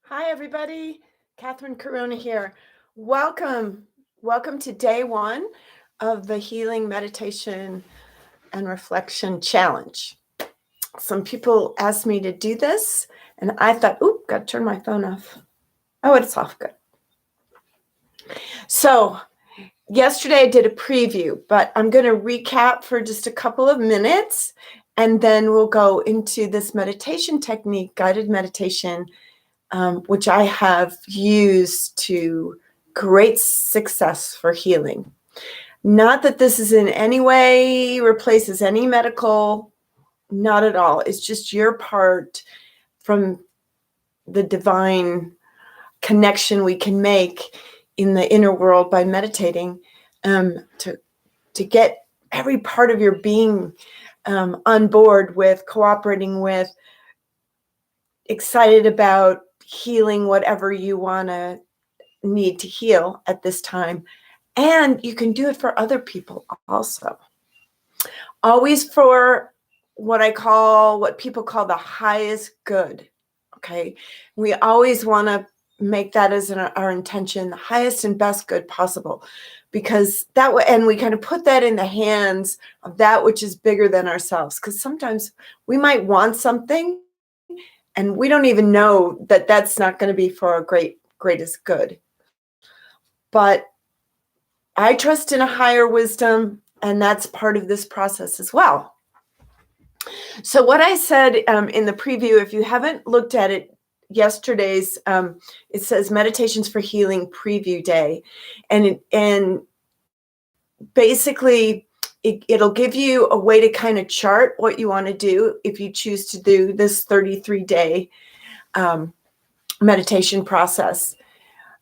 Hi, everybody. Catherine Corona here. Welcome. Welcome to day one of the Healing Meditation and Reflection Challenge. Some people asked me to do this, and I thought, got to turn my phone off. Oh, it's off. Good. So, yesterday I did a preview, but I'm going to recap for just a couple of minutes, and then we'll go into this meditation technique, guided meditation, which I have used to great success for healing. Not that this is in any way replaces any medical, not at all. It's just your part from the divine connection we can make in the inner world by meditating, to get every part of your being on board with, cooperating with, excited about healing whatever you need to heal at this time. And you can do it for other people also. Always for what people call the highest good. Okay. We always want to make that as our intention, the highest and best good possible, because that way, and we kind of put that in the hands of that which is bigger than ourselves. Because sometimes we might want something and we don't even know that that's not going to be for our greatest good. But I trust in a higher wisdom, and that's part of this process as well. So what I said in the preview, if you haven't looked at it, yesterday's, it says Meditations for Healing Preview Day. And basically, it'll give you a way to kind of chart what you want to do if you choose to do this 33-day meditation process.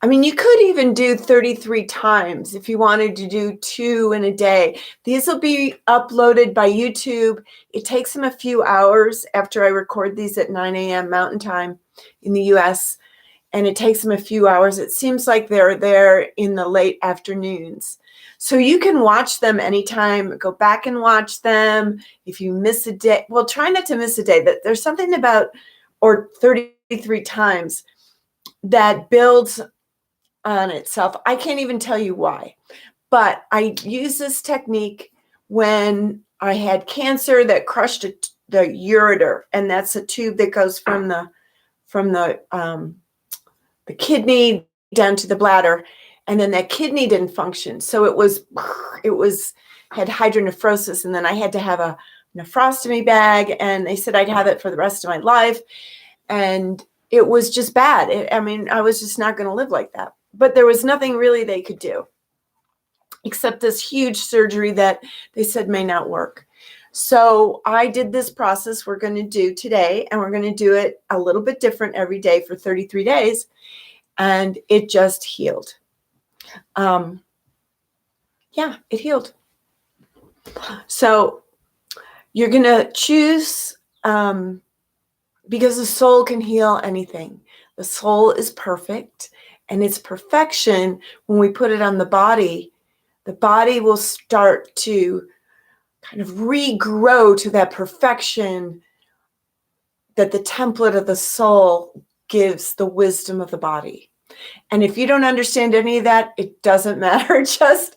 I mean, you could even do 33 times if you wanted to do 2 in a day. These will be uploaded by YouTube. It takes them a few hours after I record these at 9 a.m. Mountain Time in the US, and it takes them a few hours. It seems like they're there in the late afternoons. So you can watch them anytime, go back and watch them. If you miss a day, well, try not to miss a day. That there's something about, or 33 times, that builds on itself. I can't even tell you why, but I used this technique when I had cancer that crushed the ureter, and that's a tube that goes from the kidney down to the bladder, and then that kidney didn't function, so it had hydronephrosis, and then I had to have a nephrostomy bag, and they said I'd have it for the rest of my life, and it was just bad. I was just not going to live like that. But there was nothing really they could do except this huge surgery that they said may not work. So I did this process we're going to do today, and we're going to do it a little bit different every day for 33 days, and it just healed. It healed. So you're going to choose, because the soul can heal anything. The soul is perfect. And its perfection, when we put it on the body will start to kind of regrow to that perfection that the template of the soul gives the wisdom of the body. And if you don't understand any of that, it doesn't matter. Just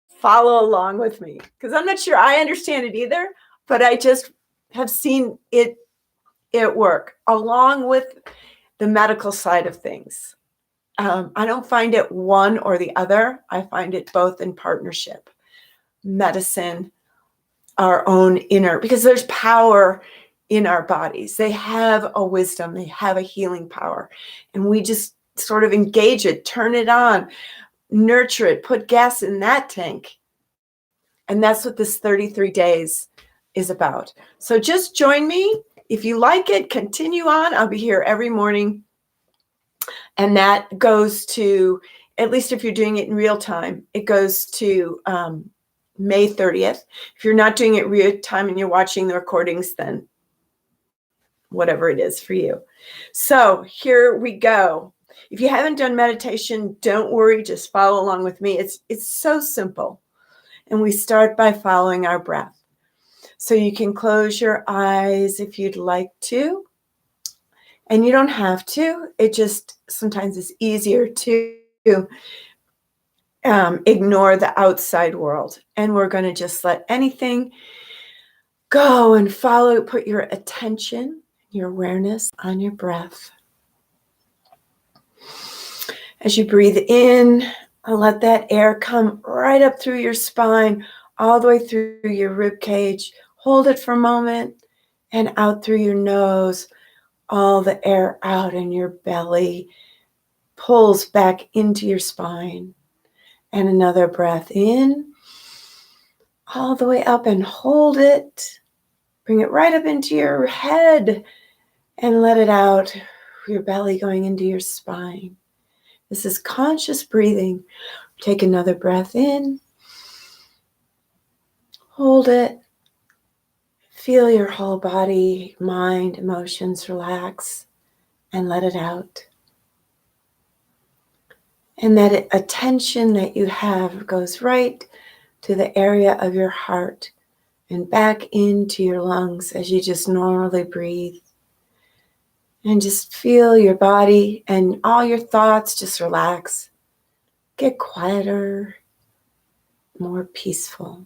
follow along with me, because I'm not sure I understand it either, but I just have seen it work along with the medical side of things. I don't find it one or the other. I find it both in partnership. Medicine, our own inner, because there's power in our bodies. They have a wisdom, they have a healing power. And we just sort of engage it, turn it on, nurture it, put gas in that tank. And that's what this 33 days is about. So just join me. If you like it, continue on. I'll be here every morning. And that goes to, at least if you're doing it in real time, it goes to May 30th. If you're not doing it real time and you're watching the recordings, then whatever it is for you. So here we go. If you haven't done meditation, don't worry, just follow along with me. It's so simple. And we start by following our breath. So you can close your eyes if you'd like to. And you don't have to. It just sometimes is easier to ignore the outside world. And we're going to just let anything go and follow, put your attention, your awareness on your breath. As you breathe in, let that air come right up through your spine, all the way through your rib cage. Hold it for a moment, and out through your nose, all the air out in your belly pulls back into your spine. And another breath in, all the way up, and hold it. Bring it right up into your head and let it out, your belly going into your spine. This is conscious breathing. Take another breath in. Hold it. Feel your whole body, mind, emotions relax, and let it out. And that attention that you have goes right to the area of your heart and back into your lungs as you just normally breathe. And just feel your body and all your thoughts just relax. Get quieter, more peaceful.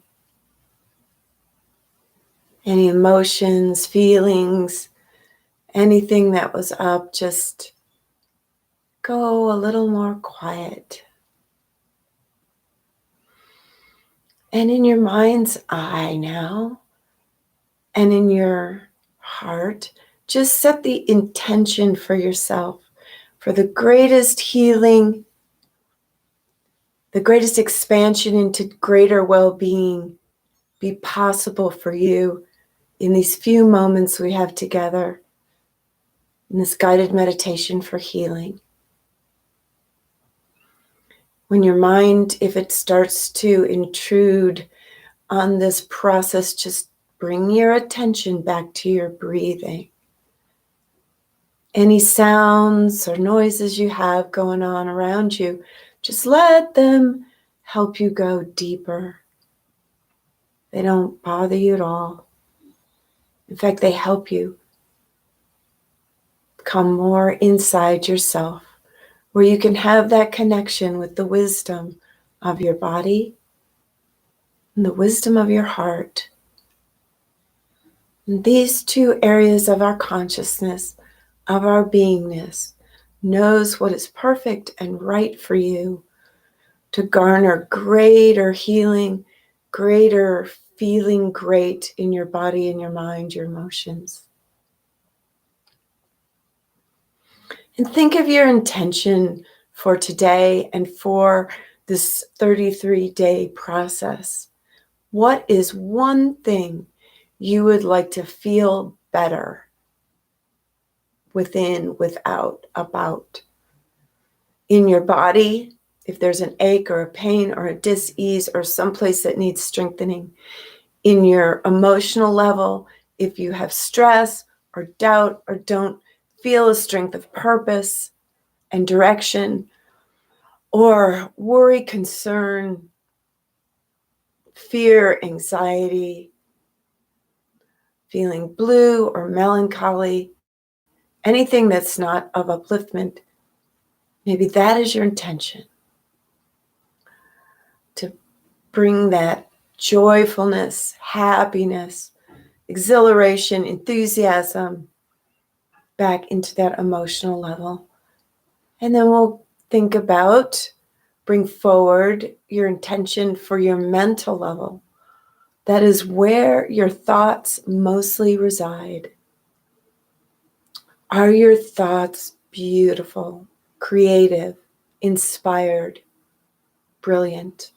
Any emotions, feelings, anything that was up, just go a little more quiet. And in your mind's eye now, and in your heart, just set the intention for yourself, for the greatest healing, the greatest expansion into greater well-being be possible for you in these few moments we have together in this guided meditation for healing. When your mind, if it starts to intrude on this process, just bring your attention back to your breathing. Any sounds or noises you have going on around you, just let them help you go deeper. They don't bother you at all. In fact, they help you come more inside yourself, where you can have that connection with the wisdom of your body and the wisdom of your heart. And these two areas of our consciousness, of our beingness, knows what is perfect and right for you to garner greater healing, greater feeling great in your body, in your mind, your emotions. And think of your intention for today and for this 33-day process. What is one thing you would like to feel better within, without, about? In your body, if there's an ache or a pain or a dis-ease or someplace that needs strengthening. In your emotional level, if you have stress or doubt or don't feel a strength of purpose and direction, or worry, concern, fear, anxiety, feeling blue or melancholy, anything that's not of upliftment, maybe that is your intention, to bring that joyfulness, happiness, exhilaration, enthusiasm back into that emotional level. And then we'll think about, bring forward your intention for your mental level. That is where your thoughts mostly reside. Are your thoughts beautiful, creative, inspired, brilliant?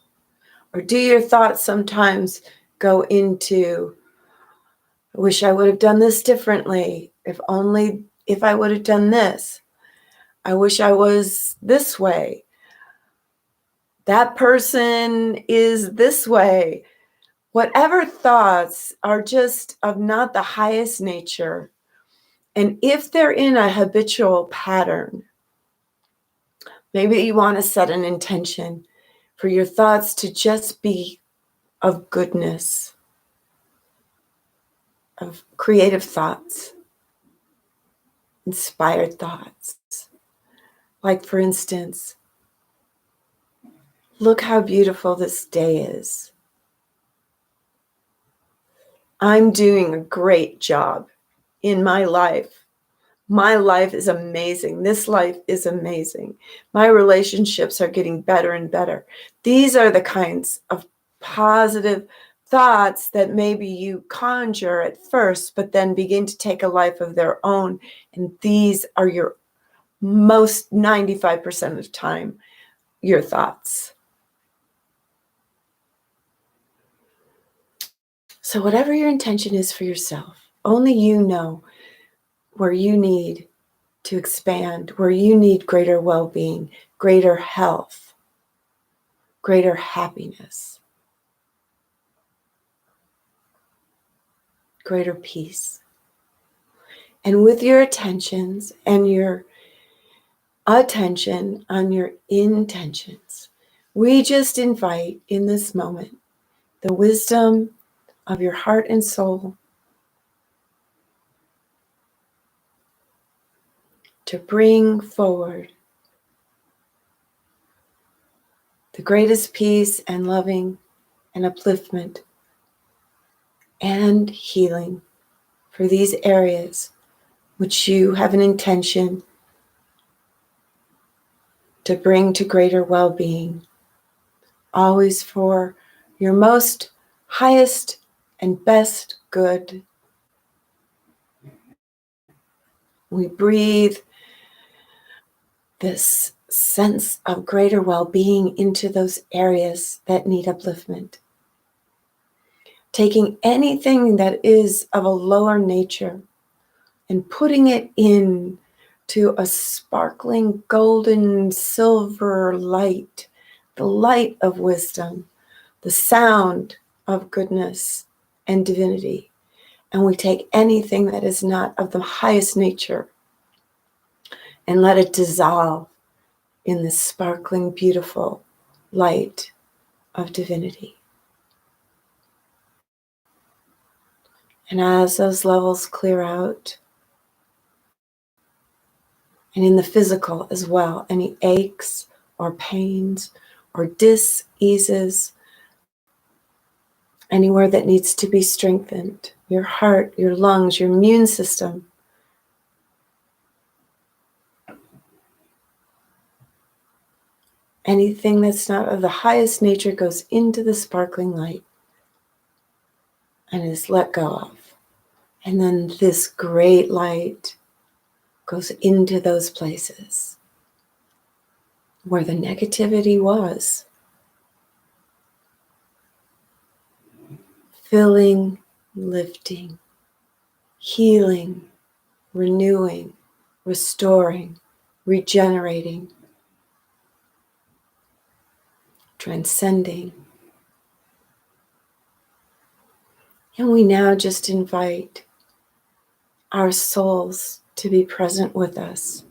Or do your thoughts sometimes go into, I wish I would have done this differently, if I would have done this. I wish I was this way. That person is this way. Whatever thoughts are just of not the highest nature, and if they're in a habitual pattern, maybe you want to set an intention for your thoughts to just be of goodness, of creative thoughts. inspired thoughts. Like, for instance, look how beautiful this day is. I'm doing a great job in my life. My life is amazing. This life is amazing. My relationships are getting better and better. These are the kinds of positive thoughts that maybe you conjure at first, but then begin to take a life of their own. And these are your most 95% of the time, your thoughts. So whatever your intention is for yourself, only you know where you need to expand, where you need greater well-being, greater health, greater happiness, greater peace. And with your attentions and your attention on your intentions, we just invite in this moment the wisdom of your heart and soul to bring forward the greatest peace and loving and upliftment and healing for these areas which you have an intention to bring to greater well-being, always for your most highest and best good. We breathe this sense of greater well-being into those areas that need upliftment. Taking anything that is of a lower nature and putting it in to a sparkling golden silver light, the light of wisdom, the sound of goodness and divinity. And we take anything that is not of the highest nature and let it dissolve in this sparkling, beautiful light of divinity. And as those levels clear out, and in the physical as well, any aches or pains or dis-eases, anywhere that needs to be strengthened, your heart, your lungs, your immune system, anything that's not of the highest nature goes into the sparkling light and is let go of. And then this great light goes into those places where the negativity was, filling, lifting, healing, renewing, restoring, regenerating, transcending. And we now just invite our souls to be present with us.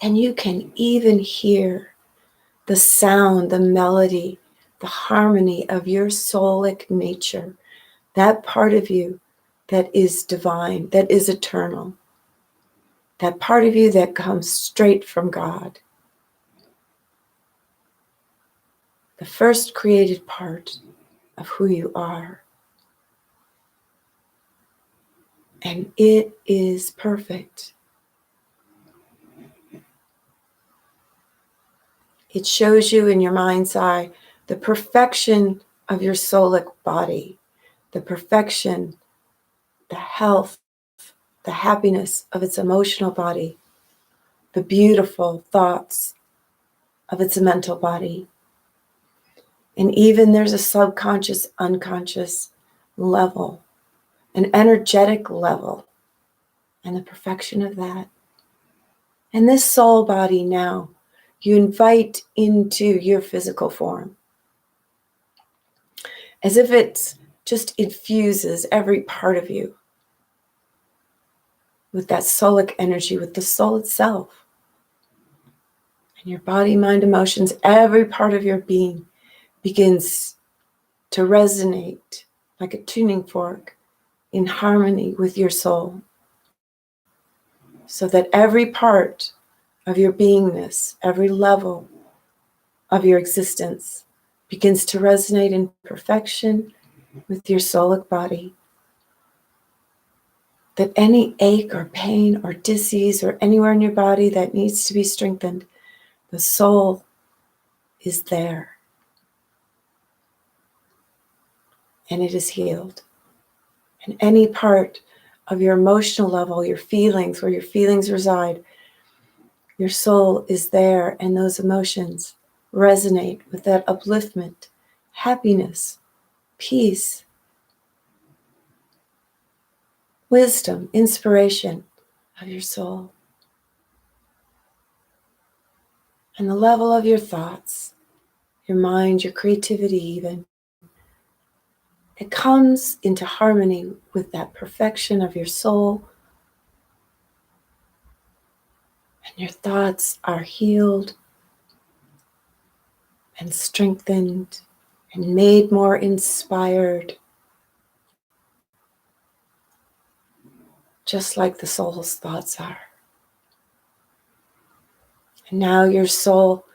And you can even hear the sound, the melody, the harmony of your soulic nature, that part of you that is divine, that is eternal, that part of you that comes straight from God. The first created part of who you are. And it is perfect. It shows you in your mind's eye the perfection of your soulic body, the perfection, the health, the happiness of its emotional body, the beautiful thoughts of its mental body. And even there's a subconscious, unconscious level, an energetic level, and the perfection of that. And this soul body now, you invite into your physical form, as if it just infuses every part of you with that soulic energy, with the soul itself. And your body, mind, emotions, every part of your being begins to resonate like a tuning fork in harmony with your soul, so that every part of your beingness, every level of your existence begins to resonate in perfection with your soulic body. That any ache or pain or disease or anywhere in your body that needs to be strengthened, the soul is there and it is healed. And any part of your emotional level, your feelings, where your feelings reside, your soul is there, and those emotions resonate with that upliftment, happiness, peace, wisdom, inspiration of your soul. And the level of your thoughts, your mind, your creativity even, it comes into harmony with that perfection of your soul. And your thoughts are healed and strengthened and made more inspired, just like the soul's thoughts are. And now your soul,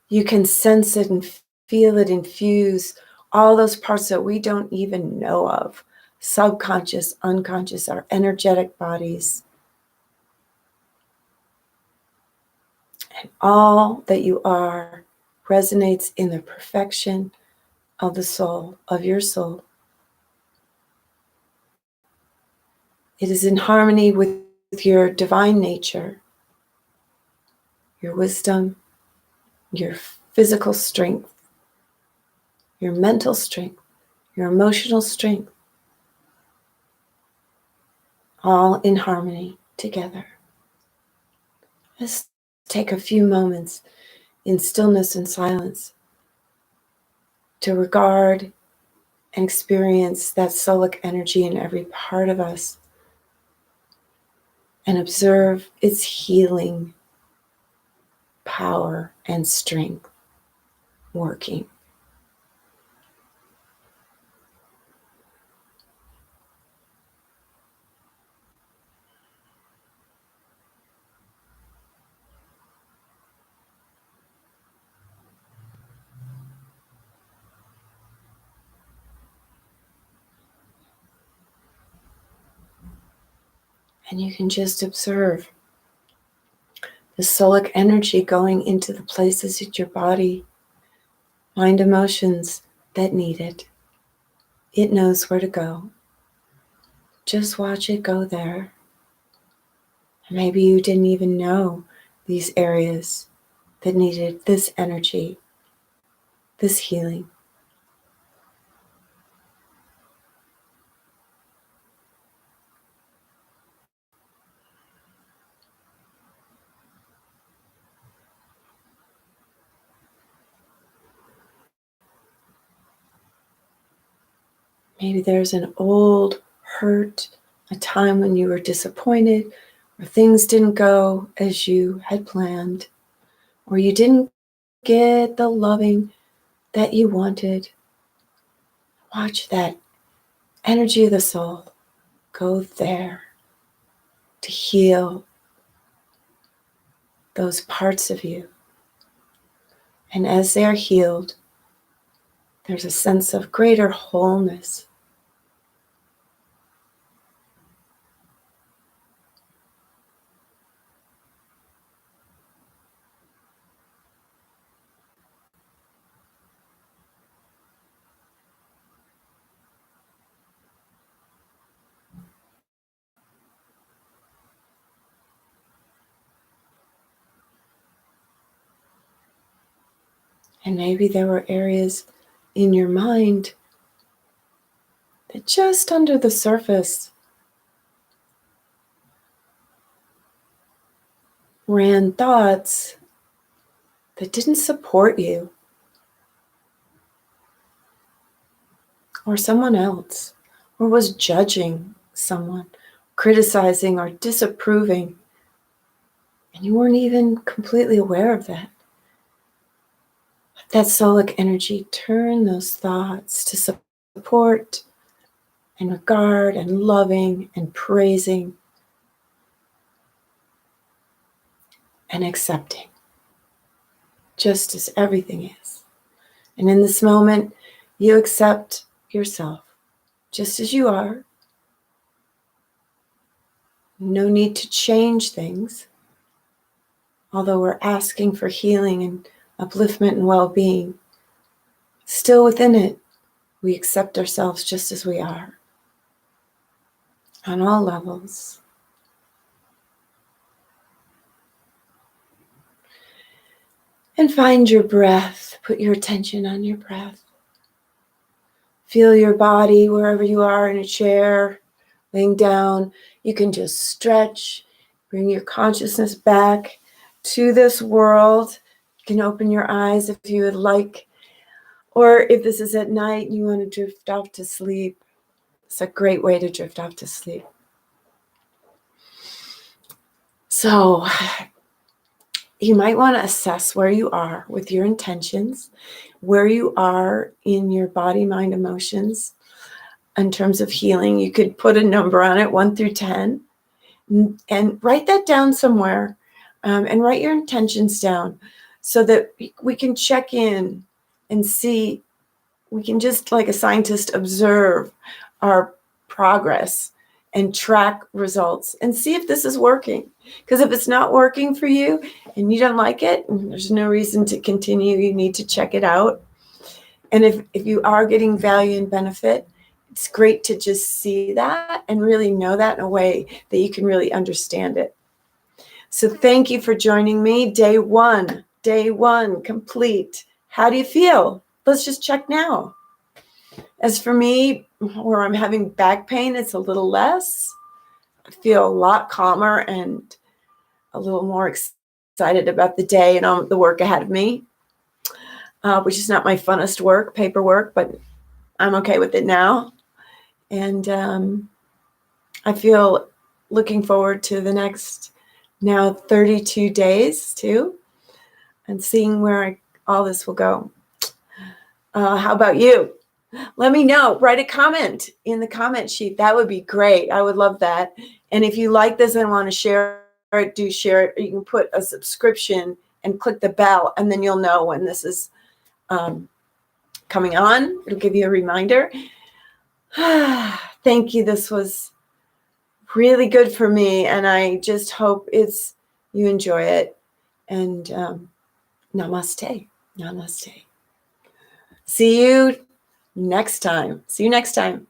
you can sense it and feel it infuse all those parts that we don't even know of, subconscious, unconscious, our energetic bodies. And all that you are resonates in the perfection of the soul, of your soul. It is in harmony with your divine nature, your wisdom, your physical strength, your mental strength, your emotional strength, all in harmony together. Let's take a few moments in stillness and silence to regard and experience that soulic energy in every part of us and observe its healing power and strength working. And you can just observe the soulic energy going into the places in your body, mind, emotions that need it. It knows where to go. Just watch it go there. Maybe you didn't even know these areas that needed this energy, this healing. Maybe there's an old hurt, a time when you were disappointed, or things didn't go as you had planned, or you didn't get the loving that you wanted. Watch that energy of the soul go there to heal those parts of you. And as they're healed, there's a sense of greater wholeness. And maybe there were areas in your mind that just under the surface ran thoughts that didn't support you or someone else, or was judging someone, criticizing or disapproving, and you weren't even completely aware of that. Let that soulic energy turn those thoughts to support and regard and loving and praising and accepting, just as everything is. And in this moment, you accept yourself just as you are. No need to change things, although we're asking for healing and upliftment and well-being. Still within it, we accept ourselves just as we are, on all levels. And find your breath. Put your attention on your breath. Feel your body wherever you are, in a chair, laying down. You can just stretch, bring your consciousness back to this world. You can open your eyes if you would like, or if this is at night and you want to drift off to sleep. It's a great way to drift off to sleep. So you might want to assess where you are with your intentions, where you are in your body, mind, emotions in terms of healing. You could put a number on it, 1 through 10, and write that down somewhere, and write your intentions down so that we can check in and see. We can just, like a scientist, observe our progress and track results and see if this is working. Because if it's not working for you and you don't like it, there's no reason to continue. You need to check it out. And if you are getting value and benefit, it's great to just see that and really know that in a way that you can really understand it. So thank you for joining me. Day one complete. How do you feel? Let's just check now. As for me, where I'm having back pain, it's a little less. I feel a lot calmer and a little more excited about the day and the work ahead of me, which is not my funnest work, paperwork, but I'm okay with it now. And I feel looking forward to the next now 32 days too, and seeing where all this will go. How about you? Let me know. Write a comment in the comment sheet. That would be great. I would love that. And if you like this and want to share it, do share it. Or you can put a subscription and click the bell, and then you'll know when this is coming on. It'll give you a reminder. Thank you. This was really good for me, and I just hope you enjoy it. And namaste. Namaste. See you next time.